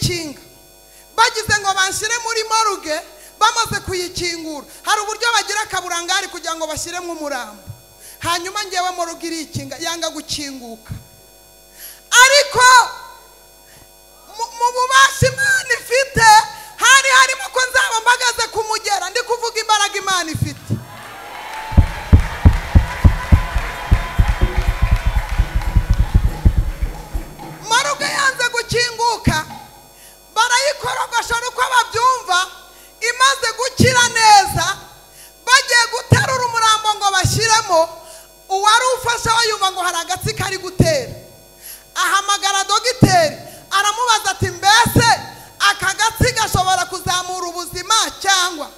kuyikinga bagize ngo banshyire muri moruge bamaze kuyikingura hari uburyo bagira akaburangari kugira ngo bashyiremo umurambo hanyuma ngewe moruge irikinga yanga gukinguka ariko mu bubasha Imana ifite hari harimo ko nzaba mpagaze kumugera ndi kuvuga imbaraga Imana ifite moruge yanze gukinguka barayikorogoshora uko babyumva imaze gukira neza bagiye guterura umurambo ngo bashyiremo uwari ufasha yumva ngo hari agatsi kari gutera ahamagara dogiteri aramubaza ati mbese aka gatsi gashobora kuzamura ubuzima cyangwa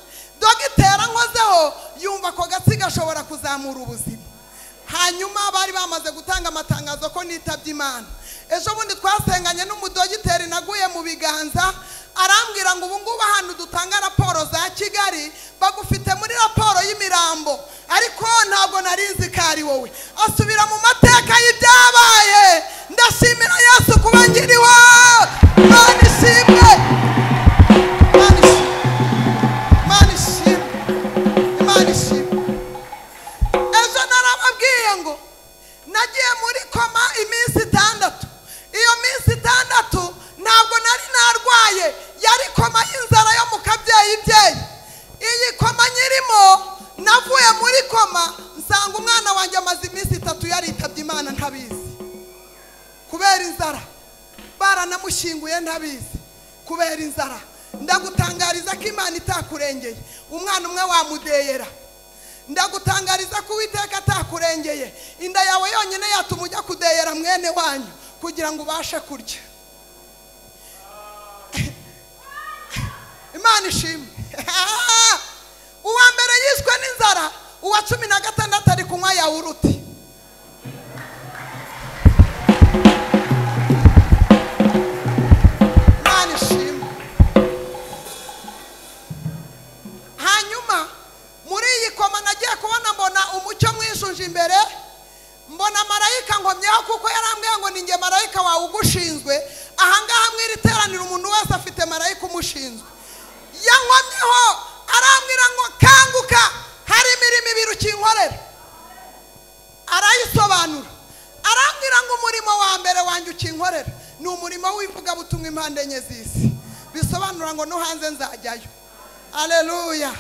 dogiteri ankozeho yumva ko gatsi gashobora kuzamura ubuzima hanyuma bari bamaze gutanga amatangazo ko nitabye Imana ejo bundi twasenganye n'umudogiteri naguye mu biganza arambwira ngo ubu ngubu ahantu dutanga raporo za Kigali bagufite muri raporo y'imirambo ariko ntabwo narizi ko ari wowe asubira mu mateka y'ibyabaye ndashimira Yesu kuba ngiriho Imana ishimwe Imana ishimwe ejo narababwiye ngo nagiye muri koma iminsi 6 iyo minsi 6 ntabwo nari narwaye yari koma y'inzara yo mu kabyeyi byeyi iyi koma nyirimo navuye muri koma nsanga umwana wanjye amaze iminsi 3 yaritabye Imana ntabizi kubera inzara baranamushinguye ntabizi kubera inzara ndagutangariza ko Imana itakurengeye umwana umwe wamudeyera ndagutangariza ko Uwiteka atakurengeye inda yawe yonyine yatuma ujya kudeyera mwene wanyu kugira ngo ubashe kurya Imana ishimwe uwa mbere yishwe n'inzara uwa 16 ari kunywa yawuruti Imana ishimwe hanyuma muri iyi koma nagiye kubona mbona umucyo mwishuje imbere mbona marayika nkomyeho kuko yarambwiye ngo ninjye marayika wawe ugushinzwe ahangaha mwiri teranira umuntu wese afite marayika umushinzwe yankomyeho arambwira ngo kanguka hari imirimo 2 ukinkorera arayisobanura arambwira ngo umurimo wa mbere wanjye ukinkorera ni umurimo w'ivugabutumwa impande enye z'isi bisobanura ngo no hanze nzajyayo haleluya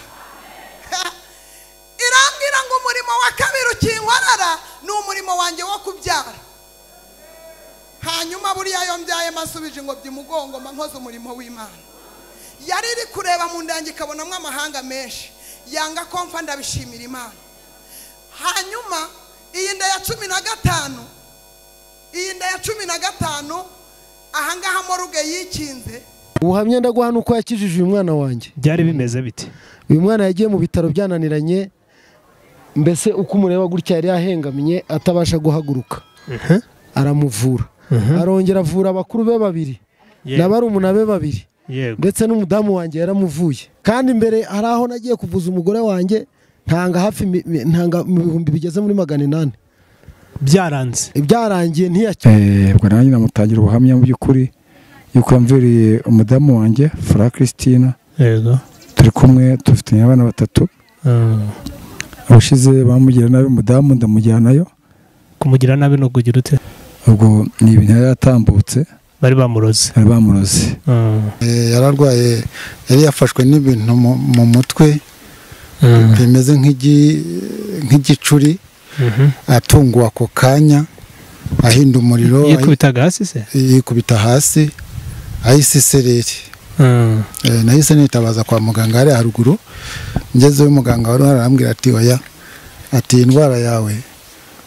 irambwira ngo umurimo wa kabiri ukinkorera ni umurimo wanjye wo kubyara hanyuma buriya yo mbyaye masubije ngo by'umugongo nkoze umurimo w'Imana yari iri kureba mu ndangi kabonamwe amahanga menshi yanga ko mfa ndabishimira Imana hanyuma iyi nda ya 15 ahangaha moruge yikinze ubuhamya ndaguha nuko yakijije uyu mwana wanjye byari bimeze bite uyu mwana yagiye mu bitaro byananiranye mbese uko umureba gutya yari yahengamye atabasha guhaguruka aramuvura arongera avura abakuru be 2 n'abarumuna be 2 ndetse n'umudamu wanjye yaramuvuye kandi mbere hari aho nagiye kuvuza umugore wanjye ntanga hafi ntanga mu bihumbi bigeze muri 800 byarangiye ntiyakira ubwo nanjye namutangira ubuhamya mu by'ukuri yuko yamviriye umudamu wanjye Fra Christina yego turi kumwe dufite abana 3 abashize bamugira nabi umudamu ndamujyanayo kumugira nabi no kugira ute ubwo ni ibintu yatambutse bari bamuroze yararwaye yari yafashwe n'ibintu mu mutwe bimeze nk'igicuri atunguwe ako kanya ahinda umuriro yikubitaga hasi se yikubita hasi ayisisereri nahise nitabaza kwa muganga ari haruguru ngeze uyu muganga wari arambwira ati oya ati indwara yawe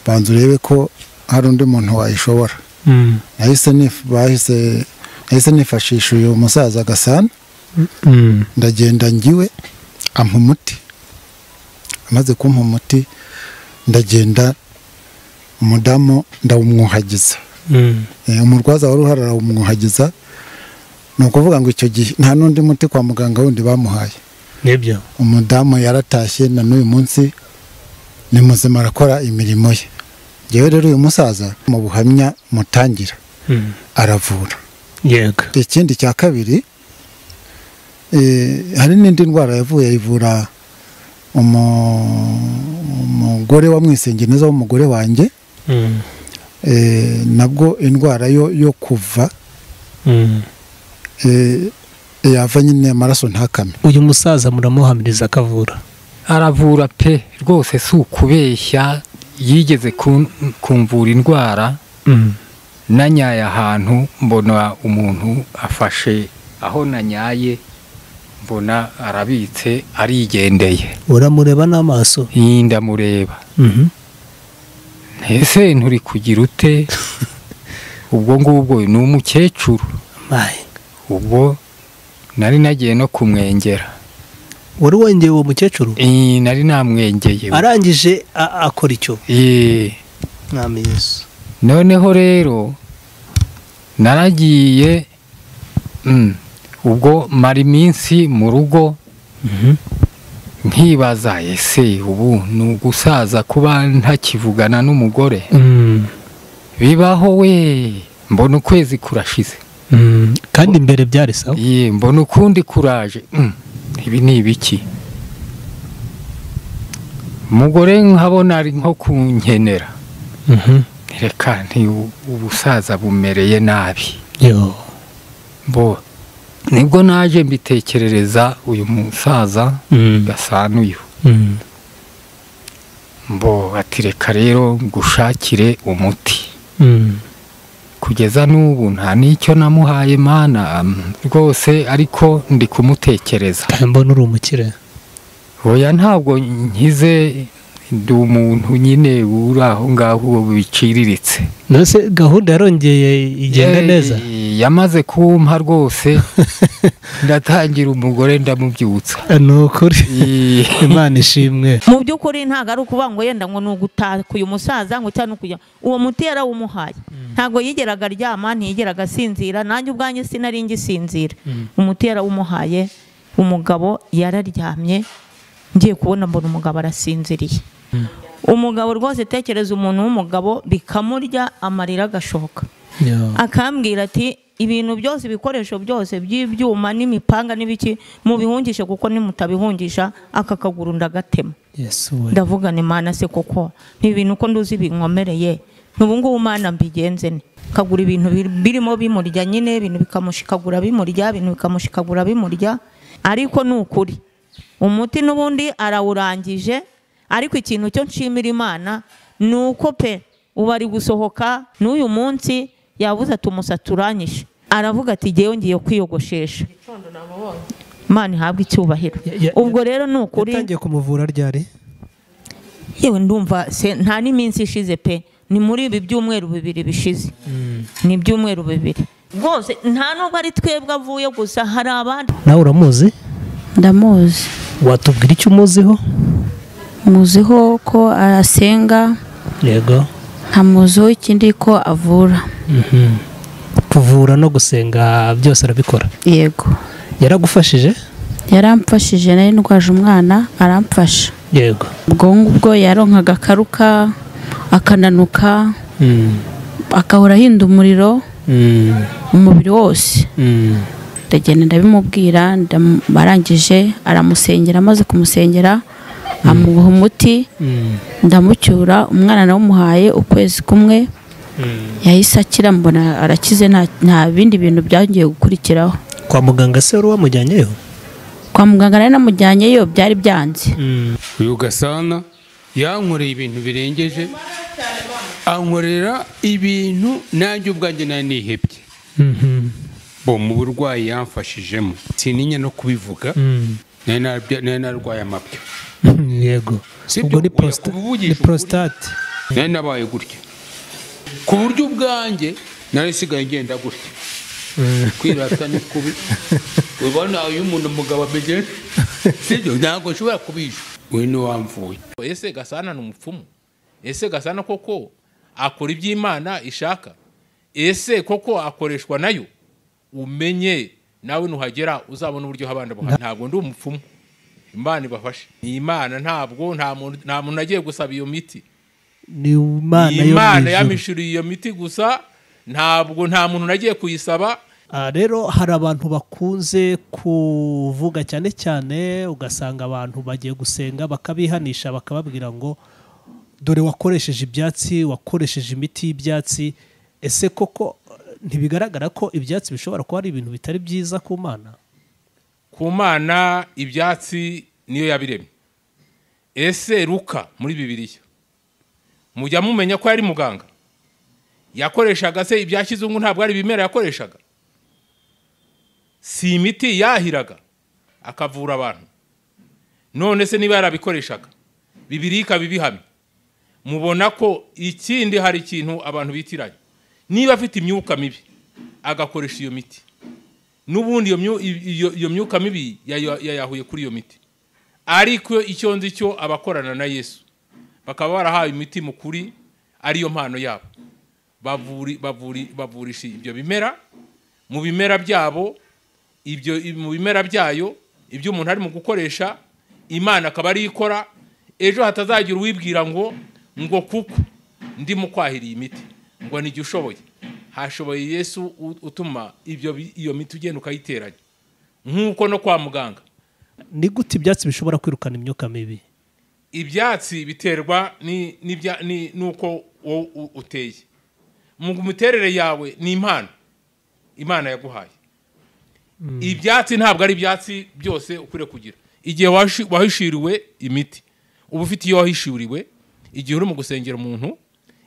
banza urebe ko hari undi muntu wayishobora nahise nifashisha uyu musaza Gasana ndagenda ngiwe ampa umuti amaze kumpa umuti ndagenda umudamu ndawumwuhagiza umurwaza wari uharara umwuhagiza ni ukuvuga ngo icyo gihe nta n'undi muti kwa muganga wundi bamuhaye nibyo umudamu yaratashye na n'uyu munsi ni muzima arakora imirimo ye ngewe rero uyu musaza mu buhamya mutangira aravura yego ikindi cya kabiri hari n'indi ndwara yavuye ayivura umugore wamwisengeye neza w'umugore wanjye nabwo indwara yo kuva yava nyine amaraso ntakame. uyu musaza muramuhamiriza akavura? aravura pe rwose si ukubeshya, yigeze kumvura indwara nanyaye ahantu mbona umuntu afashe aho nanyaye mbona arabitse arigendeye. uramureba n'amaso? ndamureba. ese nturi kugira ute? ubwo ngubwo ni umukecuru. ubwo nari nagiye no kumwengera. wari wengeye uwo mukecuru? nari namwengeye. arangije akora icyo? mwami Yesu. noneho rero naragiye ubwo mara iminsi mu rugo nkibaza ese ubu ni ugusaza kuba ntakivugana n'umugore bibaho we? mbona ukwezi kurashize kandi imbere byari sawa. mbona ukundi kuraje. ibi ni ibiki? umugore nkabona ari nko kunkenera. reka ubusaza bumereye nabi. nibwo naje mbitekerereza uyu musaza Gasana uyu. ati reka rero ngushakire umuti. kugeza n'ubu nta n'icyo namuhaye mana rwose, ariko ndi kumutekereza. mbona uri umukire. oya ntabwo nkize, ndi umuntu nyine uri aho ngaho biciriritse. nose gahunda yarongeye igenda neza? yamaze kumpa rwose. ndatangira umugore ndamubyutsa. ni ukuri. imana ishimwe. mu by'ukuri ntabwo ari ukuvuga ngo yenda ngo ni ugutaka uyu musaza ngo cyane kujya uwo muti yarawumuhaye. ntabwo yigeraga aryama, ntiyigeraga asinzira, nanjye ubwanjye sinari ngisinzira. umuti yarawumuhaye, umugabo yararyamye, ngiye kubona mbona umugabo arasinziriye. umugabo rwose, tekereza umuntu w'umugabo bikamurya amarira agashoka. akambwira ati ibintu byose, ibikoresho byose by'ibyuma n'imipanga n'ibiki mubihungishe, kuko nimutabihungisha aka kaguru ndagatema. ndavuga ni mana se koko n'ibintu uko nduzi binkomereye, n'ubu ngubu mana mbigenze ne? kagura ibintu birimo bimurya nyine, ibintu bikamushikagura bimurya, ibintu bikamushikagura bimurya. ariko ni ukuri umuti n'ubundi arawurangije. ariko ikintu cyo nshimira Imana ni uko pe ubu ari gusohoka n'uyu munsi yabuze ati umusatsi uranyishe, aravuga ati ngewe ngiye kwiyogoshesha. Imana ihabwe icyubahiro. ubwo rero ni ukuri. yatangiye kumuvura ryari? yewe ndumva nta n'iminsi ishize pe, ni muri ibi byumweru bibiri bishize. ni ibyumweru bibiri rwose, nta nubwo ari twebwe avuye gusa, hari abandi. nawe uramuzi? ndamuzi. watubwira icyo umuziho? muziho ko arasenga. yego. ntamuziho ikindi ko avura. kuvura no gusenga byose arabikora? yego. yaragufashije? yaramfashije, nari ndwaje umwana aramfasha. yego. ubwo ngubwo yaronkaga akaruka, akananuka, akahora ahinda umuriro umubiri wose. ndagenda ndabimubwira, barangije aramusengera, amaze kumusengera amuha umuti, ndamucyura, umwana nawumuhaye ukwezi kumwe yahise akira, mbona arakize, nta bindi bintu byagiye gukurikiraho. kwa muganga se wari wamujyanyeyo? kwa muganga nari namujyanyeyo, byari byanze. uyu Gasana yankoreye ibintu birengeje, ankorera ibintu nanjye ubwanjye nari nihebye. mu burwayi yamfashijemo sininya no kubivuga. nari narwaye amabya. yego. ubwo ni prostate. nari nabaye gutya ku buryo ubwanjye nari sigaye ngenda gutya. kwirata ni kubi. ubona uyu muntu umugabo ameze sibyo, ntabwo nshobora kubisha. we ni wamvuye. ese Gasana ni umupfumu? ese Gasana koko akora iby'Imana ishaka? ese koko akoreshwa nayo? umenye nawe nuhagera uzabona uburyo habanda buhana. ntabwo ndi umupfumu, Imana ibafashe. ni Imana, ntabwo nta muntu agiye gusaba iyo miti. ni Imana yamishuriye iyo miti gusa, ntabwo nta muntu nagiye kuyisaba. rero hari abantu bakunze kuvuga cyane cyane ugasanga abantu bagiye gusenga bakabihanisha bakababwira ngo dore wakoresheje ibyatsi wakoresheje imiti y'ibyatsi ese koko ntibigaragara ko ibyatsi bishobora kuba ari ibintu bitari byiza ku Mana? Ku Mana ibyatsi niyo yabiremye. Ese Luka muri Bibiliya mujya mumenya ko yari muganga yakoreshaga se ibya kizungu ntabwo ari ibimera yakoreshaga, si imiti yahiraga akavura abantu. None se niba yarabikoreshaga Bibiliya ikabibihamya, mubona ko ikindi hari ikintu abantu bitiranye. Niba afite imyuka mibi agakoresha iyo miti, n'ubundi iyo myuka mibi yayahuye kuri iyo miti. Ariko icyo nzi cyo abakorana na Yesu bakaba barahawe imiti mukuri, ariyo mpano yabo. Bavurisha ibyo bimera, mu bimera byabo, mu bimera byayo, ibyo umuntu ari mu gukoresha, Imana akaba ari ikora. Ejo hatazagira uwibwira ngo kuko ndi mu kwahiriye imiti ngo nijye ushoboye. Hashoboye Yesu utuma iyo miti ugenda ukayiteranya nk'uko no kwa muganga. Ni gute ibyatsi bishobora kwirukana imyuka mibi? Ibyatsi biterwa nuko uteye. Mu miterere yawe ni impano Imana yaguhaye. Ibyatsi ntabwo ari ibyatsi byose ukwiye kugira. Igihe wahishiriwe imiti, uba ufite iyo wahishuriwe, igihe uri mu gusengera umuntu,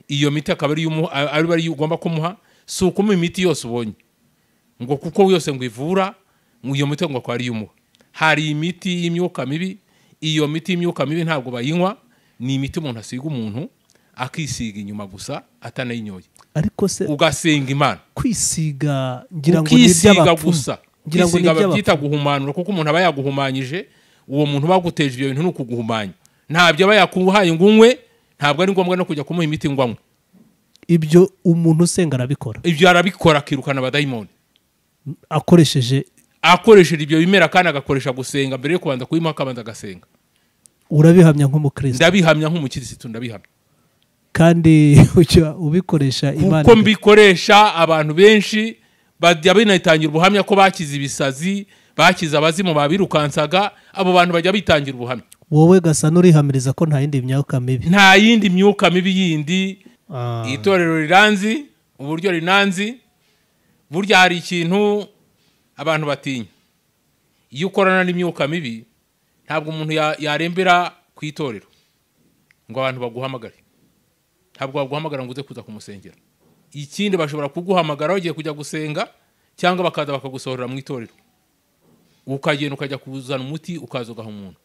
iyo miti akaba ari ugomba kumuha, si ukumuha imiti yose ubonye ngo kuko yose ngo ivura, iyo miti ngo akaba ari umuha. Hari imiti y'imyuka mibi, iyo miti y'imyuka mibi ntabwo bayinywa, ni imiti umuntu asiga umuntu akisiga inyuma gusa atanayinyoye. Ariko se ugasenga Imana kwisiga ngira ngo ni iby'abapfumu gusa, kwisiga babyita guhumanura, kuko umuntu aba yaguhumanyije, uwo muntu baguteje ibyo bintu ni ukuguhumanya. Ntabyo aba yakuhaye ngo unywe, ntabwo ari ngombwa no kujya kumuha imiti ngo anywe. Ibyo umuntu usenga arabikora. Ibyo arabikora akirukana abadayimoni akoresheje ibyo bimera, kandi agakoresha gusenga mbere yo kubanza kuyimuha akabanza agasenga. Urabihamya nk'umukristo? Ndabihamya nk'umukirisitu, ndabihamya. Kandi ubikoresha Imana? Kuko mbikoresha abantu benshi bajya binatangira ubuhamya ko bakize ibisazi, bakize abazimu babirukansaga, abo bantu bajya bitangira ubuhamya. Wowe gasa n'urihamiriza ko nta yindi myuka mibi? Nta yindi myuka mibi yindi. Itorero riranzi, uburyo rinanzi. Burya hari ikintu abantu batinya. Iyo ukorana n'imyuka mibi, ntabwo umuntu yarembera ku itorero ngo abantu baguhamagare. Ntabwo baguhamagara ngo uze kuza kumusengera. Ikindi bashobora kuguhamagara ugiye kujya gusenga, cyangwa bakaza bakagusohorera mu itorero, ukagenda ukajya kuzana umuti ukaza ugaha umuntu.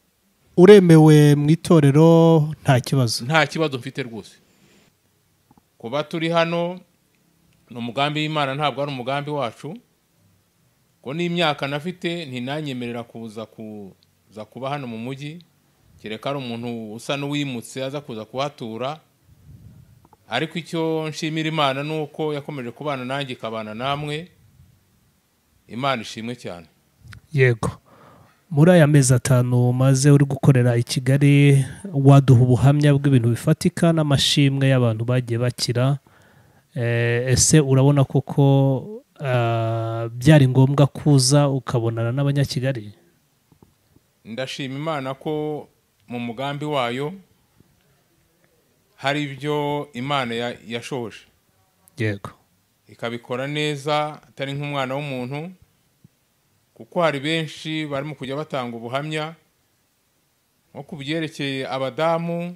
Uremewe mu itorero nta kibazo? Nta kibazo mfite rwose. Kuba turi hano ni umugambi w'Imana, ntabwo ari umugambi wacu. Ko n'imyaka nafite ntinanyemerera kuza kuba hano mu mujyi, kereka ari umuntu usa n'uwimutse aza kuza kuhatura. Ariko icyo nshimira Imana nuko yakomeje kubana nanjye ikabana namwe. Imana ishimwe cyane. Yego. Muri aya mezi 5 maze uri gukorera i Kigali, waduha ubuhamya bw'ibintu bifatika n'amashimwe y'abantu bagiye bakira. Ese urabona koko byari ngombwa kuza ukabonana n'abanyakigali? Ndashima Imana ko mu mugambi wayo hari ibyo Imana yashoje. Yego. Ikabikora neza atari nk'umwana w'umuntu, kuko hari benshi barimo kujya batanga ubuhamya nko kubyerekeye abadamu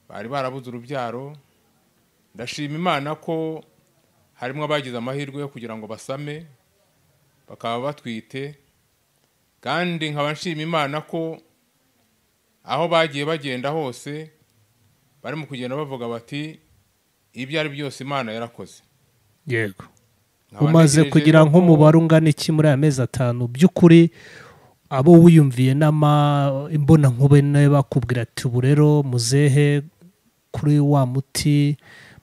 bari barabuze urubyaro. Ndashima Imana ko harimo abagize amahirwe yo kugira ngo basame bakaba batwite, kandi nkaba nshima Imana ko aho bagiye bagenda hose barimo kugenda bavuga bati ibyo ari byose Imana yarakoze. Yego. Umaze kugira nk'umubare ungana iki muri aya mezi 5 by'ukuri abo wiyumviye imbona nkubene bakubwira ati ubu rero muzehe kuri wa muti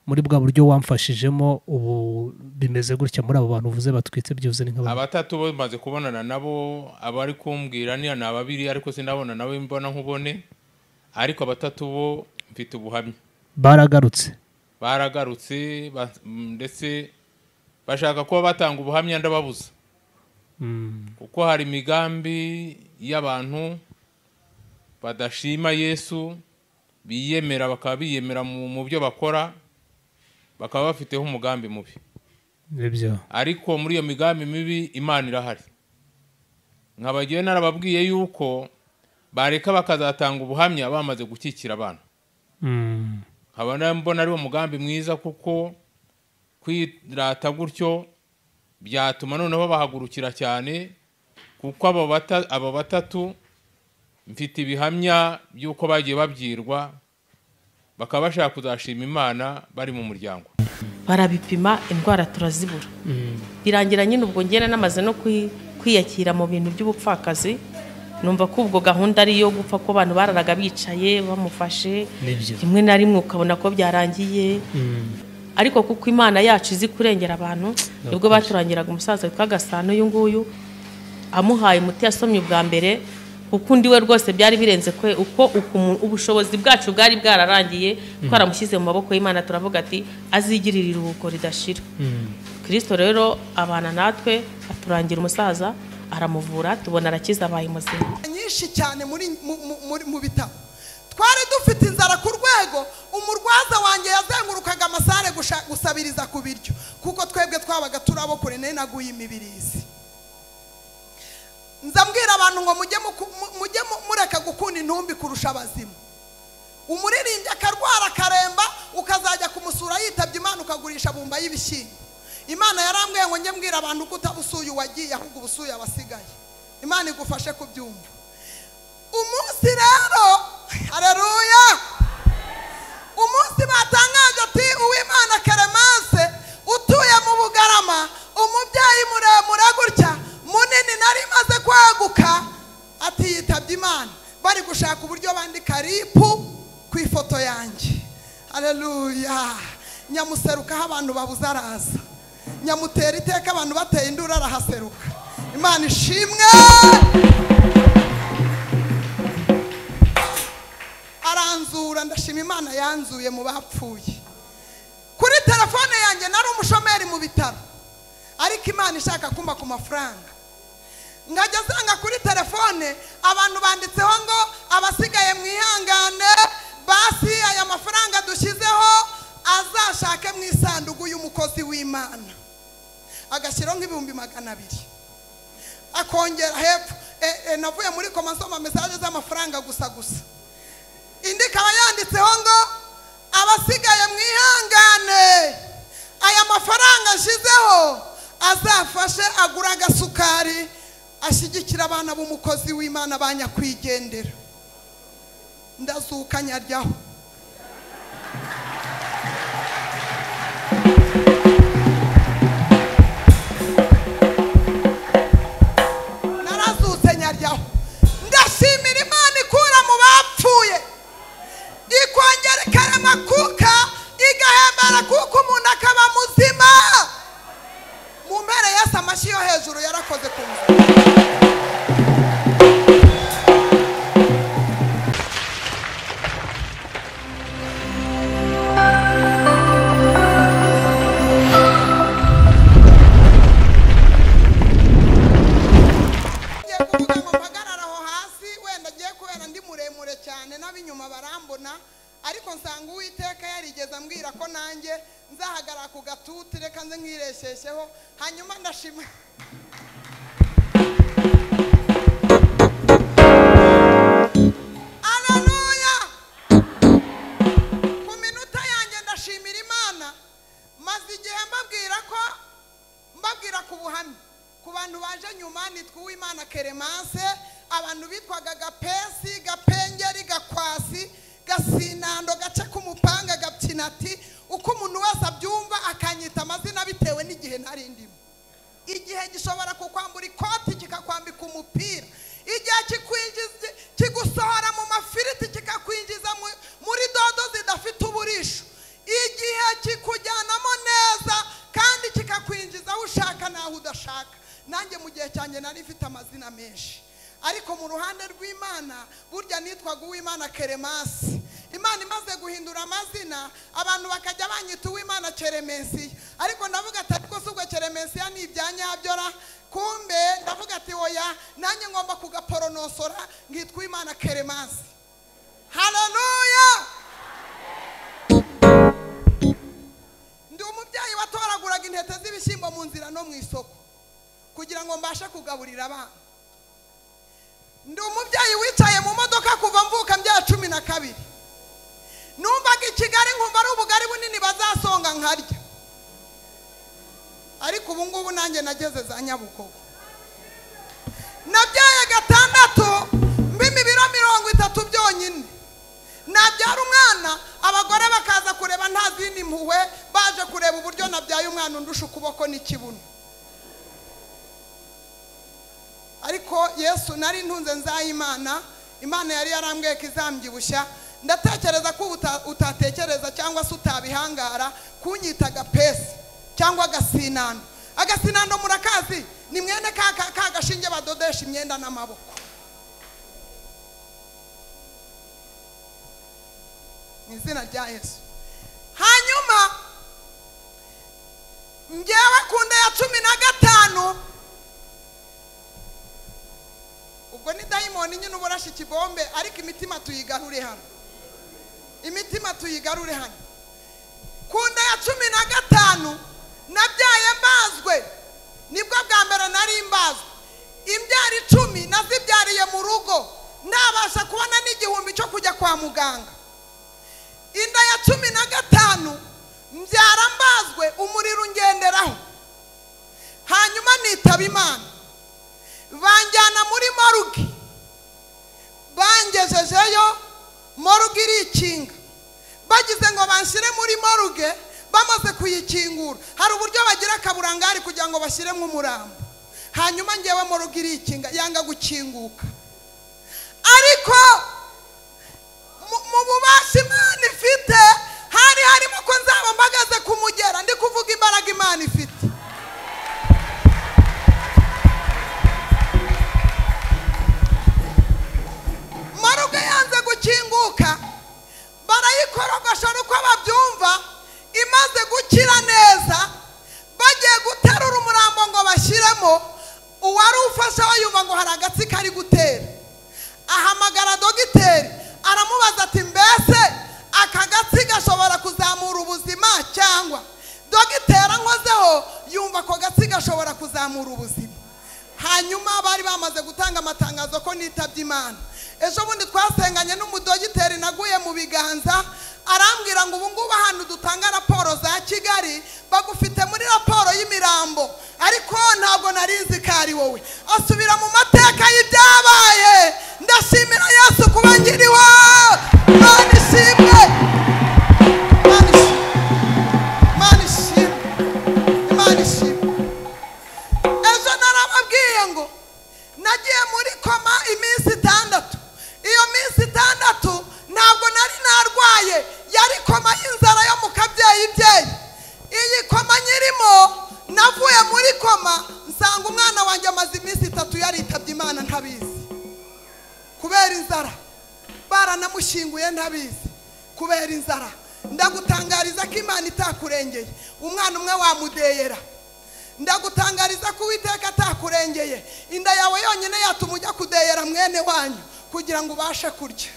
muri bwa buryo wamfashijemo ubu bimeze gutya, muri abo bantu uvuze batwitse byuze ni nk'aba? Abatatu bo maze kubonana nabo, abari kumbwira ni ababiri ariko sinabona nawe mbona nkubone, ariko abatatu bo mfite ubuhamya. Baragarutse ndetse bashaka kuba batanga ubuhamya ndababuza kuko hari imigambi y'abantu badashima Yesu biyemera bakaba biyemera mu byo bakora bakaba bafiteho umugambi mubi ariko muri iyo migambi mibi Imana irahari nkabagiye narababwiye yuko bareka bakazatanga ubuhamya bamaze gukikira abantu nkabona mbona ari umugambi mwiza kuko kwirata gutyo byatuma noneho bahagurukira cyane kuko abo batatu mfite ibihamya by'uko bagiye babyirwa bakaba bashaka kuzashima Imana bari mu muryango barabipima indwara turazibura birangira nyine ubwo ngena namaze no kwiyakira mu bintu by'ubupfakazi numva ko ubwo gahunda ari yo gupfa ko abantu bararaga bicaye bamufashe rimwe na rimwe ukabona ko byarangiye ariko kuko Imana yacu izi kurengera abantu nibwo baturangiraga umusaza witwa Gasano uyu nguyu amuhaye umuti yasomye ubwa mbere kuko undi we rwose byari birenze kwe uko ubushobozi bwacu bwari bwararangiye twaramushyize mu maboko y'Imana turavuga ati azigirira iruhuko ridashira Kristo rero abana natwe aturangira umusaza aramuvura tubona arakiza abaye muzima nyinshi cyane mu bitabo twari dufite inzara ku rwego umurwaza wanjye yazengurukaga amasare gusabiriza ku biryo kuko twebwe twabaga turabo kure naguye imibirizi nzambwira abantu ngo mujye mureka gukunda intumbi kurusha abazimu umuririmbyi akarwara akaremba ukazajya kumusura yitabye Imana ukagurisha bumba y'ibishyimbo Imana yarambwiye ngo njye mbwira abantu ko utabusuye wagiye ahubwo ubusuye abasigaye Imana igufashe kubyumva umunsi rero haleluya umunsi batangaje ati Uwimana Clemence utuye mu Bugarama umubyeyi muremure gutya munini nari maze kwaguka ati yitabye Imana bari gushaka uburyo bandika ripu ku ifoto yanjye haleluya nyamuserukaho abantu babuze araza nyamutera iteka abantu bateye induru arahaseruka Imana ishimwe aranzura ndashima Imana yanzuye mu bapfuye kuri telefone yanjye nari umushomeri mu bitaro ariko Imana ishaka kumba ku mafaranga ngajya zanga kuri telefone abantu banditseho ngo abasigaye mwihangane basi aya mafaranga dushyizeho azashake mu isanduku y'umukozi w'Imana agashyiraho nk'ibihumbi 200 akongera hepfo navuye muri koma nsoma message z'amafaranga gusa indi kaba yanditseho ngo abasigaye mwihangane aya mafaranga ashizeho azafashe agura agasukari ashyigikira abana b'umukozi w'Imana banyakwigendera ndazuka nyaryaho narazutse nyaryaho ndashimira Imana ikura mu bapfuye ikongera ikarema kuka igahembera kuko umuntu akaba muzima mu mpera Yesu amashyi yo hejuru yarakoze ku nzu ariko nsanga Uwiteka yarigeze ambwira ko nanjye nzahagarara ku gatuti reka nze nkireshesheho hanyuma ndashima Haleluya ku minota yanjye ndashimira Imana maze igihe mbabwira ku buhamya ku bantu baje nyuma nitwa Uwimana Clemence abantu bitwaga Gapesi Gapengeri Gakwasi Gasinando gace kumupanga gapyinati uko umuntu wese abyumva akanyita amazina bitewe n'igihe nari ndimo igihe gishobora kukwambura ikoti kikakwambika umupira igihe kigusohora mu mafiriti kikakwinjiza muri dodo zidafite uburisho igihe kikujyanamo neza kandi kikakwinjiza aho ushaka naho udashaka nanjye mu gihe cyanjye nari mfite amazina menshi ariko mu ruhande rw'Imana burya nitwaga Uwimana Clemence Imana imaze guhindura amazina abantu bakajya banyita Uwimana Keremensiya, ariko ndavuga ati ariko subwo Keremensiya ni ibyanyabyora, kumbe ndavuga ati oya nanjye ngomba kugaporonosora ngitwa Uwimana Keremansi. Haleluya. Ndi umubyeyi watoraguraga intete z'ibishyimbo mu nzira no mu isoko kugira ngo mbashe kugaburira abana. Ndi umubyeyi wicaye mu modoka kuva mvuka mbya 12. Numvaga i Kigali nkumva ari ubugari bunini bazasonga nkarya, ariko ubu ngubu nanjye nageze za Nyabugogo. Nabyaye 6 mbimi ibiro 30 byonyine. Nabyara umwana abagore bakaza kureba nta zindi mpuhwe, baje kureba uburyo nabyaye umwana undusha ukuboko n'ikibuno. Ariko Yesu nari ntunze nzayimana, Imana yari yarambwiye ko izambyibushya. Ndatekereza ko utatekereza cyangwa se utabihangara kunyita agapesi cyangwa agasinano. Agasinano murakazi ni mwene ka gashinge badodesha imyenda n'amaboko. Ni izina rya Yesu. Hanyuma ngewe kunde ya 15, ubwo ni dayimoni nyine uburashi kibombe, ariko imitima tuyigarure hano. Imitima tuyigarure hano. Kunde ya 15 nabyaye mbazwe, nibwo bwa mbere nari mbazwe. Imbyari 10 nazibyariye mu rugo, nabasha kubona n'igihumbi cyo kujya kwa muganga. Inda ya 15 mbyara mbazwe, umuriro ungenderaho. Hanyuma nitaba Imana, banjyana muri moruge, bangejejeyo moruge irikinga. Bagize ngo banshyire muri moruge, bamaze kuyikingura hari uburyo bagira akaburangari kugira ngo bashyiremo umurambo. Hanyuma ngewe moruge irikinga, yanga gukinguka. Ariko mu bubasha Imana ifite hari harimo ko nzaba mbagaze kumugera, ndi kuvuga imbaraga Imana ifite. Moruge yanze gukinguka, barayikorogoshora uko babyumva. Imaze gukira neza, bagiye guterura umurambo ngo bashyiremo, uwari ufasha wayumva ngo hari agatsi kari gutera. Ahamagara dogiteri aramubaza ati mbese aka gatsi gashobora kuzamura ubuzima cyangwa? Dogiteri ankozeho yumva ko gatsi gashobora kuzamura ubuzima. Hanyuma bari bamaze gutanga amatangazo ko nitabye Imana. Ejo bundi twasenganye n'umudogiteri naguye mu biganza, arambwira ngo ubu ngubu ahantu dutanga raporo za Kigali bagufite muri raporo y'imirambo, ariko ntabwo narizi ko ari wowe. Asubira mu mateka y'ibyabaye. Ndashimira Yesu kuba ngiriho. Imana ishimwe, Imana ishimwe, Imana ishimwe. Ejo narababwiye ngo nagiye muri koma iminsi 6. Iyo minsi 6 ntabwo nari narwaye, yari koma y'inzara yo mu kabyeyi byeyi. Iyi koma nyirimo, navuye muri koma nsanga umwana wanjye amaze iminsi 3 yaritabye Imana ntabizi kubera inzara. Baranamushyinguye ntabizi kubera inzara. Ndagutangariza ko Imana itakurengeye. Umwana umwe wamudeyera. Ndagutangariza ko Uwiteka atakurengeye. Inda yawe yonyine yatuma ujya kudeyera mwene wanyu kugira ngo ubashe kurya.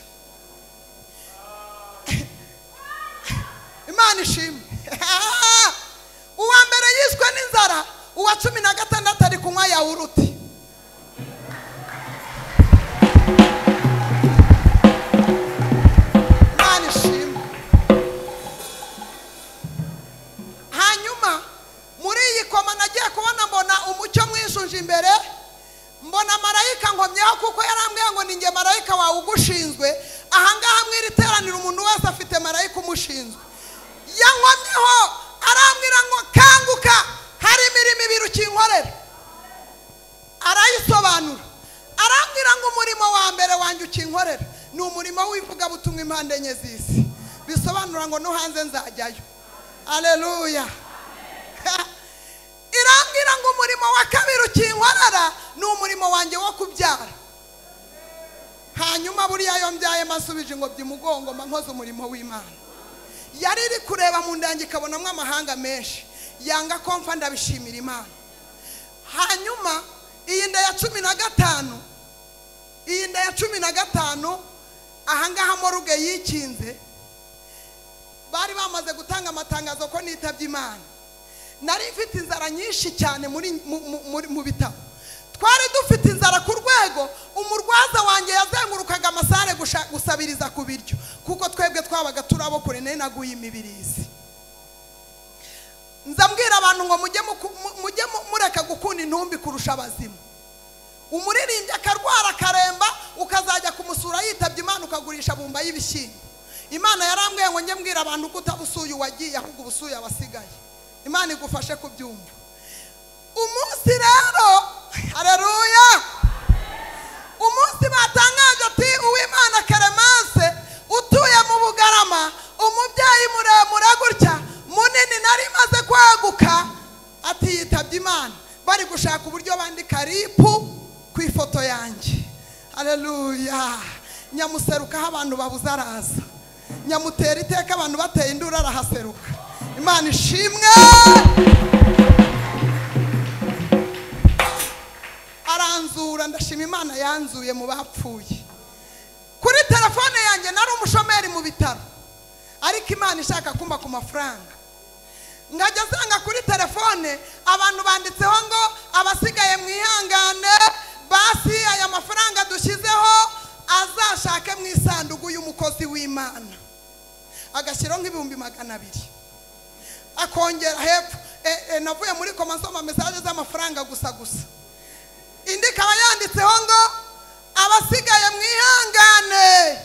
Imana ishimwe. Uwa mbere yishwe n'inzara, uwa 16 ari kunywa yawuruti. Imana ishimwe. Hanyuma muri iyi koma nagiye kubona mbona umucyo mwishuje imbere, mbona marayika nkomyeho kuko yarambwiye ngo ninge marayika wawe ugushinzwe. Ahangaha mwiri teranira umuntu wese afite marayika umushinzwe. Yankomyeho arambwira ngo kanguka, hari imirimo 2 ukinkorera. Arayisobanura, arambwira ngo umurimo wa mbere wanjye ukinkorera ni umurimo w'ivuga butumwa impande enye z'isi. Bisobanura ngo no hanze nzajyayo. Haleluya. Irambwira ngo umurimo wa kabiri ukinkorera ni umurimo wanjye wo kubyara. Hanyuma hanyuma buriya yo mbyaye masubije ngo by'imugongo nkoze umurimo w'Imana. Yari iri kureba mu ndangi ikabonamo amahanga menshi, yanga ko mfa ndabishimira Imana. Hanyuma iyi nda ya 15 ahangaha moruge yikinze, bari bamaze gutanga amatangazo ko nitabye Imana. Nari mfite inzara nyinshi cyane mu bitabo. Twari dufite inzara ku rwego umurwaza wanjye yazengurukaga amasare gusabiriza ku biryo, kuko twebwe twabaga turabo kure naguye imibirizi. Nzambwira abantu ngo mujye mureka gukunda intumbi kurusha abazimu. Umuririmbyi akarwara akaremba ukazajya kumusura yitabye Imana ukagurisha bumba y'ibishyimbo. Imana yarambwiye ngo njye mbwira abantu ko utabusuye wagiye ahubwo ubusuye abasigaye. Imana igufashe kubyumva. Umunsi rero, haleluya, umunsi batangaje ati Uwimana Clemence utuye mu Bugarama, umubyeyi muremure gutya munini nari maze kwaguka, ati yitabye Imana. Bari gushaka uburyo bandika ripu ku ifoto yanjye. Haleluya. Nyamuseruka abantu babuze araza, nyamutera iteka abantu bateye induru arahaseruka. Imana ishimwe. Aranzura, ndashima Imana yanzuye mu bapfuye. Kuri telefone yanjye nari umushomeri mu bitaro, ariko Imana ishaka kumba ku mafaranga. Ngajya nsanga kuri telefone abantu banditseho ngo abasigaye mwihangane, basi aya mafaranga dushyizeho azashake mu isanduku y'umukozi w'Imana, agashyiraho nk'ibihumbi 200. Akongera hepfo navuye muri koma nsoma message z'amafaranga gusa. Indi kaba yanditseho ngo abasigaye mwihangane,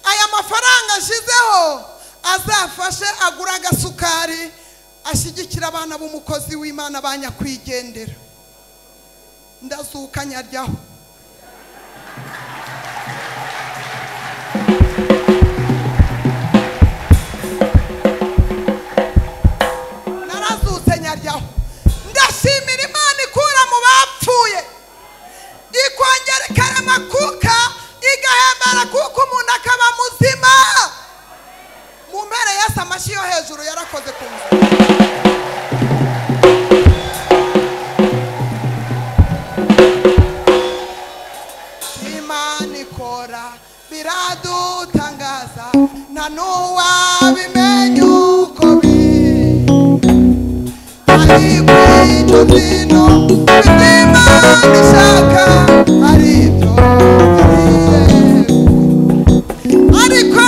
aya mafaranga ashizeho azafashe agura agasukari ashyigikira abana b'umukozi w'Imana banyakwigendera. Ndazuka nyaryaho. Narazutse nyaryaho. Ndashimira Imana ikura mu bapfuye, ikongera ikarema kuka, igahembera kuko umuntu akaba muzima. Mu mpere Yesu amashyi yo hejuru yarakoze ku nzu. Imana ikora biradutangaza, nta n'uwabimenya uko biri. Ariko icyo zino Imana ishaka aribyo biriye. Ariko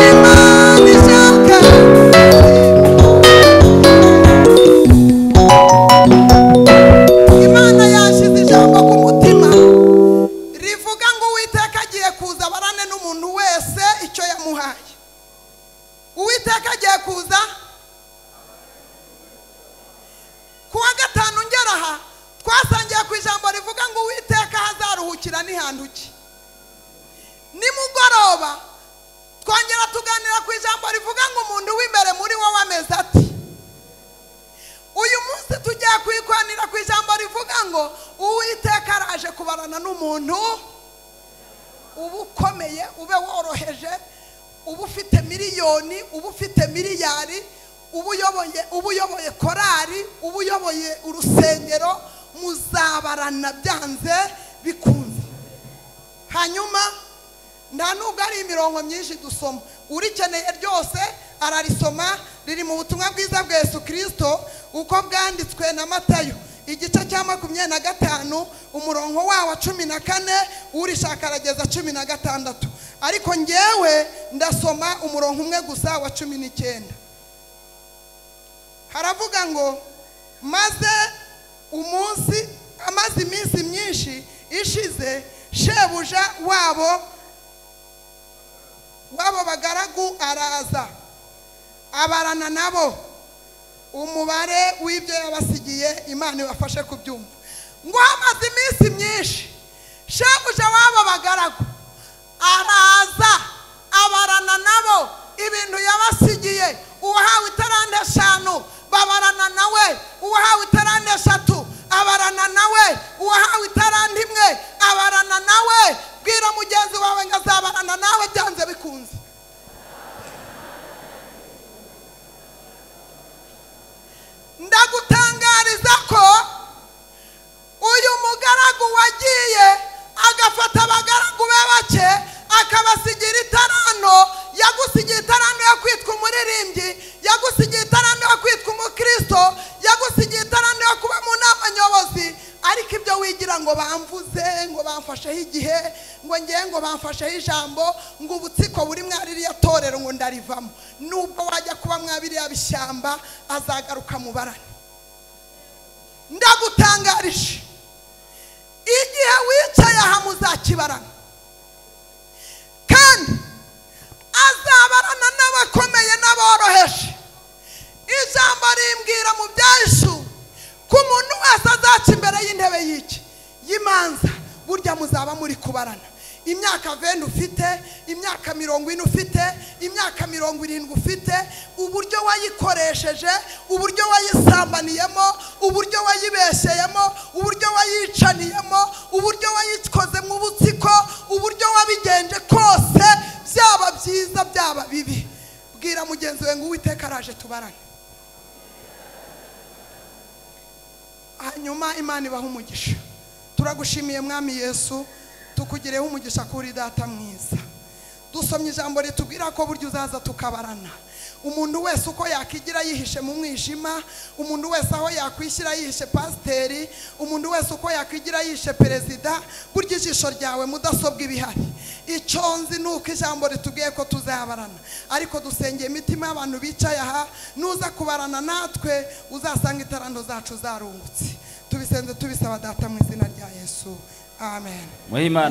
Imana ishaka Imana yashyize ijambo ku mutima rivuga ngo Uwiteka agiye kuza barane n'umuntu wese icyo yamuhaye. Uwiteka agiye kuza. Kuwa gatanu ngeraha twasangiye ku ijambo rivuga ngo Uwiteka hazaruhukira n'ihanduki. Nimugoroba twongera tuganira ku ijambo rivuga ngo umuntu w'imbere muri wowe ameze ati. Uyu munsi tugiye kwikwanira ku ijambo rivuga ngo Uwiteka araje kubarana n'umuntu uba ukomeye, ube woroheje, uba ufite miliyoni, uba ufite miliyari, uba uyoboye korari, uba uyoboye urusengero, muzabarana byanze bikunze. Hanyuma nta nubwo ari imirongo myinshi dusoma, urikeneye ryose ararisoma, riri mu butumwa bwiza bwa Yesu Kristo uko bwanditswe na Matayo igice cya 25 umurongo wawo 14, urishaka arageza 16. Ariko ngewe ndasoma umurongo umwe gusa wa 19. Haravuga ngo amaze iminsi myinshi ishize, shebuja wabo bagaragu araza abarana nabo umubare w'ibyo yabasigiye. Imana ibafashe kubyumva. Ngo hamaze iminsi myinshi shebuja wabo bagaragu araza abarana nabo ibintu yabasigiye. Uwahawe itarande 5 babarana nawe, uwahawe itarande 3 abarana nawe, uwahawe itarande 1 wigira ngo bamvuze ngo bamfasheho igihe ngo ngiye ngo bamfasheho ijambo ngo ubutsiko buri mwari torero ngo ndarivamo. Nubwo wajya kuba mwabiri y'abishyamba azagaruka mu barani. Ndagutangarije igihe wicaye aha muzakibarana, kandi azabarana n'abakomeye n'aboroheje. Ijambo rimbwira mu byahishuwe ko umuntu wese azaca imbere y'intebe y'imanza, burya muzaba muri kubarana. Imyaka 20 ufite, imyaka 40 ufite, imyaka 70 ufite, uburyo wayikoresheje, uburyo wayisambaniyemo, uburyo wayibesheyemo, uburyo wayicaniyemo, uburyo wayikoze mu butsiko, uburyo wabigenje kose, byaba byiza byaba bibi. Bwira mugenzi we ngo Uwiteka araje tubarane. Hanyuma Imana ibaha umugisha. Turagushimiye Mwami Yesu, tukugireho umugisha kuri data mwiza. Dusomye ijambo ritubwira ko buryo uzaza tukabarana. Umuntu wese uko yakigira yihishe mu mwijima, umuntu wese aho yakwishyira yihishe pasiteri, umuntu wese uko yakwigira yihishe perezida, burya ijisho ryawe mudasobwa ibihari. Icyo nzi nuko ijambo ritubwiye ko tuzabarana, ariko dusengeye imitima y'abantu bicaye aha, nuza kubarana natwe uzasanga itaranto zacu zarungutse. Tubisenze tubisaba data mu izina rya Yesu, amen.